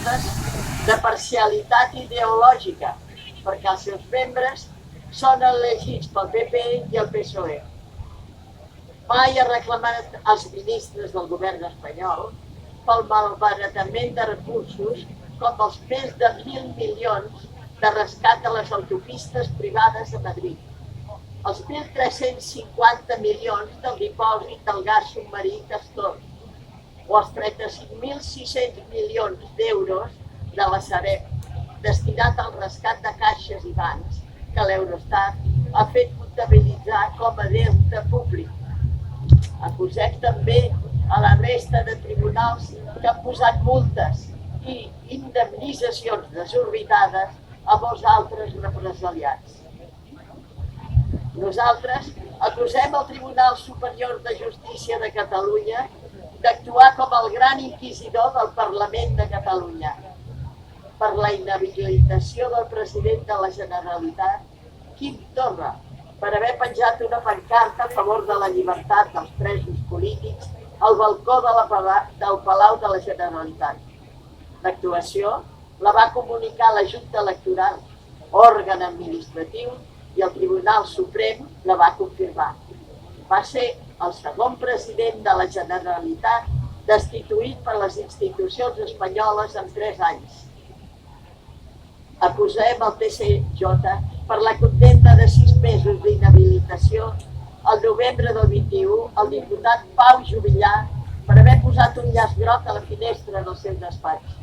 dubtes de parcialitat ideològica, perquè els seus membres són elegits pel PP i el PSOE. Mai ha reclamat als ministres del govern espanyol pel malbaratament de recursos com els més de 1.000 milions de rescat a les autopistes privades a Madrid, els 1.350 milions del dipòsit del gas submarí Castor o els 35.600 milions d'euros de la Sareb destinat al rescat de caixes i bancs que l'Eurostat ha fet comptabilitzar com a deute públic. Acusem també a la resta de tribunals que han posat multes i indemnitzacions desorbitades a molts altres represaliats. Nosaltres acusem el Tribunal Superior de Justícia de Catalunya d'actuar com el gran inquisidor del Parlament de Catalunya per la inhabilitació del president de la Generalitat, Quim Torra, per haver penjat una pancarta a favor de la llibertat dels presos polítics al balcó del Palau de la Generalitat. L'actuació la va comunicar la Junta Electoral, òrgan administratiu, i el Tribunal Suprem la va confirmar. Va ser el segon president de la Generalitat destituït per les institucions espanyoles en 3 anys. Acusem el TSJ per la condemna de 6 mesos d'inhabilitació al novembre del 21 al diputat Pau Juvillà per haver posat un llaç groc a la finestra del seu despatx.